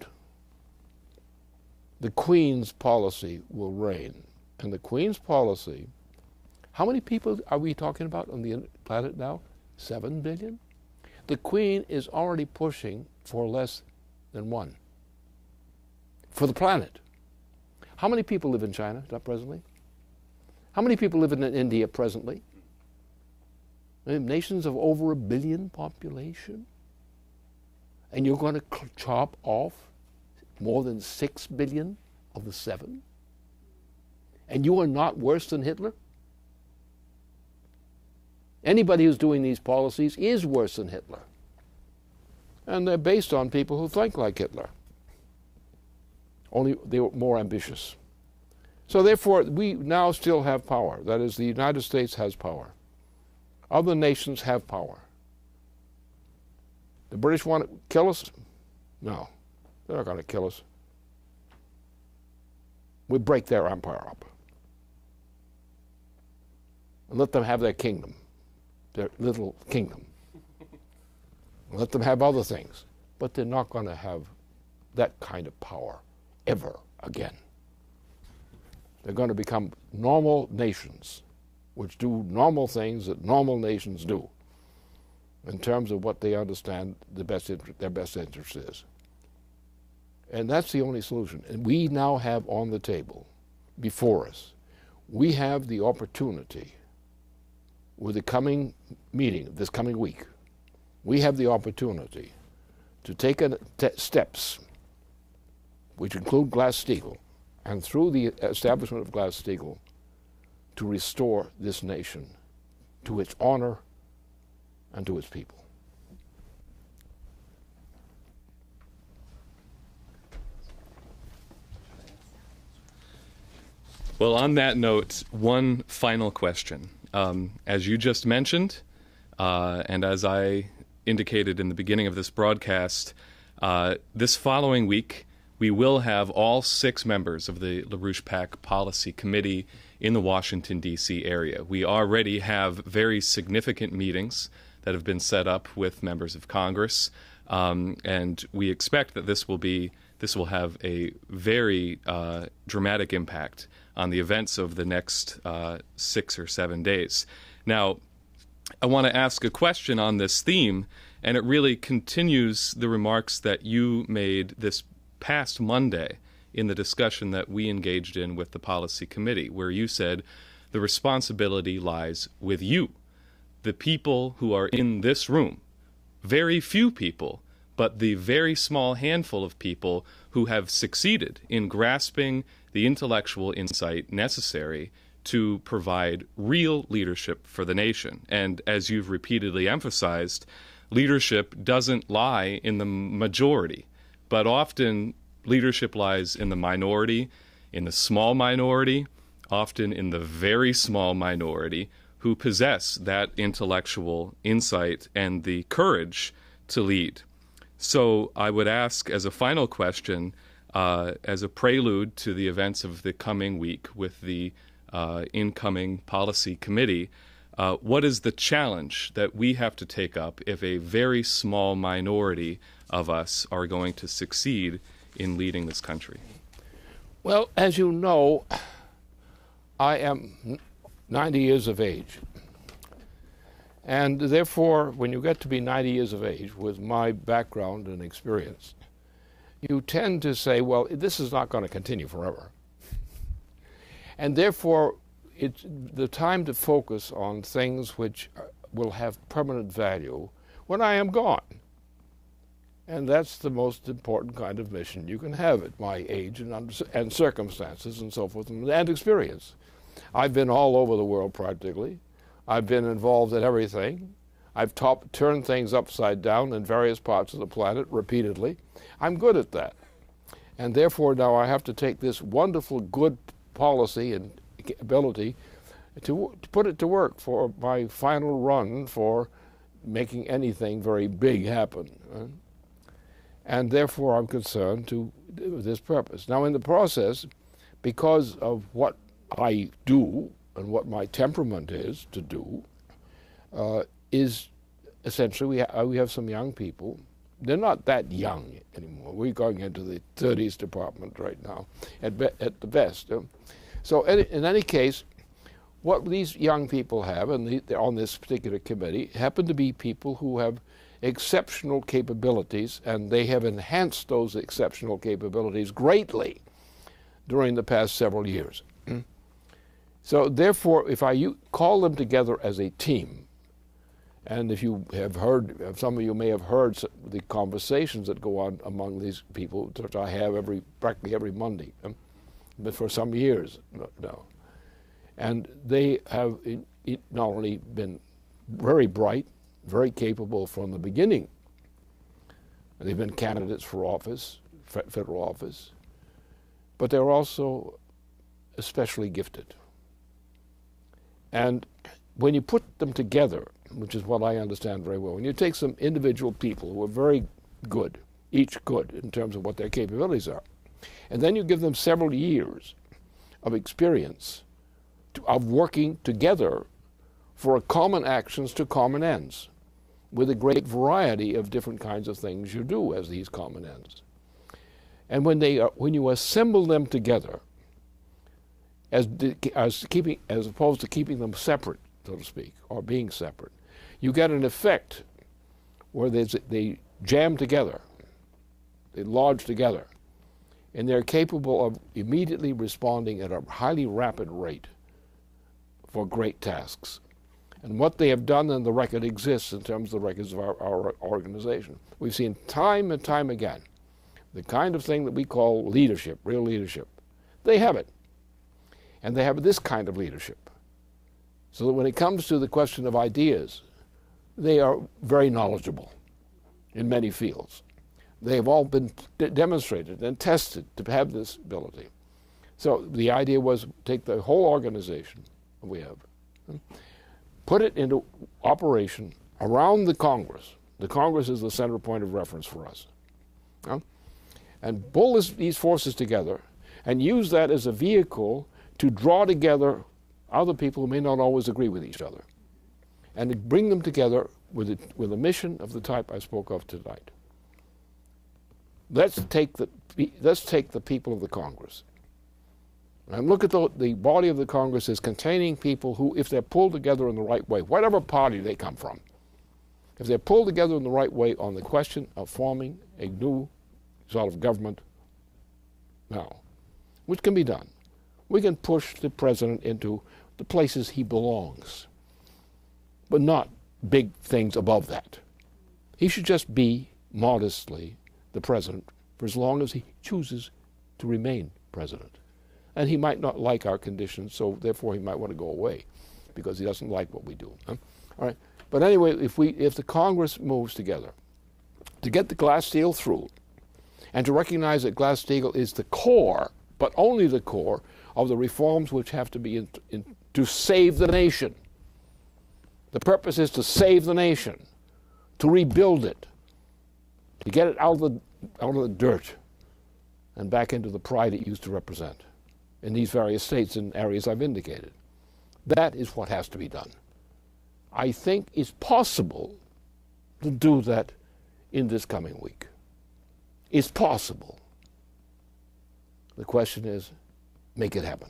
the Queen's policy will reign. And the Queen's policy, how many people are we talking about on the planet now? 7 billion? The Queen is already pushing for less than 1 for the planet. How many people live in China presently? How many people live in India presently? Nations of over 1 billion population? And you're going to chop off more than 6 billion of the 7? And you are not worse than Hitler? Anybody who's doing these policies is worse than Hitler. And they're based on people who think like Hitler. Only they were more ambitious. So therefore, we now still have power. That is, the United States has power. Other nations have power. The British want to kill us? No, they're not going to kill us. We break their empire up and let them have their kingdom, their little kingdom. Let them have other things, but they're not going to have that kind of power ever again. They're going to become normal nations, which do normal things that normal nations do in terms of what they understand their best interest is. And that's the only solution. And we now have on the table, before us, we have the opportunity with the coming meeting, this coming week, we have the opportunity to take steps which include Glass-Steagall, and through the establishment of Glass-Steagall, to restore this nation to its honor and to its people. Well, on that note, one final question. As you just mentioned, and as I indicated in the beginning of this broadcast, this following week, we will have all 6 members of the LaRouche PAC Policy Committee in the Washington, D.C. area. We already have very significant meetings that have been set up with members of Congress, and we expect that this will have a very dramatic impact on the events of the next 6 or 7 days. Now, I want to ask a question on this theme, and it really continues the remarks that you made this past Monday in the discussion that we engaged in with the policy committee, where you said the responsibility lies with you, the people who are in this room. Very few people, but the very small handful of people who have succeeded in grasping the intellectual insight necessary to provide real leadership for the nation. And as you've repeatedly emphasized, leadership doesn't lie in the majority, but often leadership lies in the minority, in the small minority, often in the very small minority who possess that intellectual insight and the courage to lead. So I would ask as a final question, as a prelude to the events of the coming week with the incoming policy committee, what is the challenge that we have to take up if a very small minority of us are going to succeed in leading this country? Well, as you know, I am 90 years of age. And therefore, when you get to be 90 years of age, with my background and experience, you tend to say, well, this is not going to continue forever. And therefore, it's the time to focus on things which will have permanent value when I am gone. And that's the most important kind of mission you can have at my age and circumstances and so forth, and experience. I've been all over the world practically. I've been involved in everything. I've turned things upside down in various parts of the planet repeatedly. I'm good at that. And therefore now I have to take this wonderful good policy and ability to put it to work for my final run for making anything very big happen. And therefore I'm concerned to do this purpose. Now in the process, because of what I do and what my temperament is to do is essentially we have some young people. They're not that young anymore. We're going into the 30s department right now, at the best. So in any case, what these young people have, and they're on this particular committee, happen to be people who have exceptional capabilities, and they have enhanced those exceptional capabilities greatly during the past several years. So therefore, if I call them together as a team, and if you have heard, some of you may have heard the conversations that go on among these people, which I have practically every Monday, but for some years now. And they have not only been very bright, very capable from the beginning. They've been candidates for office, federal office, but they're also especially gifted. And when you put them together, which is what I understand very well, when you take some individual people who are very good, each good in terms of what their capabilities are, and then you give them several years of experience of working together for common actions to common ends, with a great variety of different kinds of things you do as these common ends. And when you assemble them together, as opposed to keeping them separate, so to speak, or being separate, you get an effect where they jam together, they lodge together, and they're capable of immediately responding at a highly rapid rate for great tasks. And what they have done, and the record exists in terms of the records of our organization. We've seen time and time again the kind of thing that we call leadership, real leadership. They have it. And they have this kind of leadership. So that when it comes to the question of ideas, they are very knowledgeable in many fields. They have all been demonstrated and tested to have this ability. So the idea was take the whole organization we have, put it into operation around the Congress. The Congress is the center point of reference for us. And pull these forces together and use that as a vehicle to draw together other people who may not always agree with each other, and to bring them together with a mission of the type I spoke of tonight. Let's take the people of the Congress and look at the body of the Congress as containing people who, if they're pulled together in the right way, whatever party they come from, if they're pulled together in the right way on the question of forming a new sort of government now, which can be done, we can push the president into the places he belongs, but not big things above that. He should just be modestly the president for as long as he chooses to remain president. And he might not like our conditions, so therefore he might want to go away because he doesn't like what we do. All right. But anyway, if the Congress moves together to get the Glass-Steagall through, and to recognize that Glass-Steagall is the core, but only the core, of the reforms which have to be to save the nation. The purpose is to save the nation, to rebuild it, to get it out of the dirt and back into the pride it used to represent in these various states and areas I've indicated. That is what has to be done. I think it's possible to do that in this coming week. It's possible. The question is, make it happen.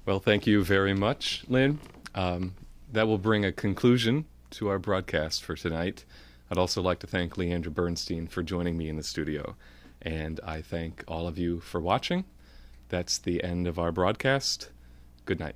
Well, thank you very much, Lynn. That will bring a conclusion to our broadcast for tonight. I'd also like to thank Leandra Bernstein for joining me in the studio. And I thank all of you for watching. That's the end of our broadcast. Good night.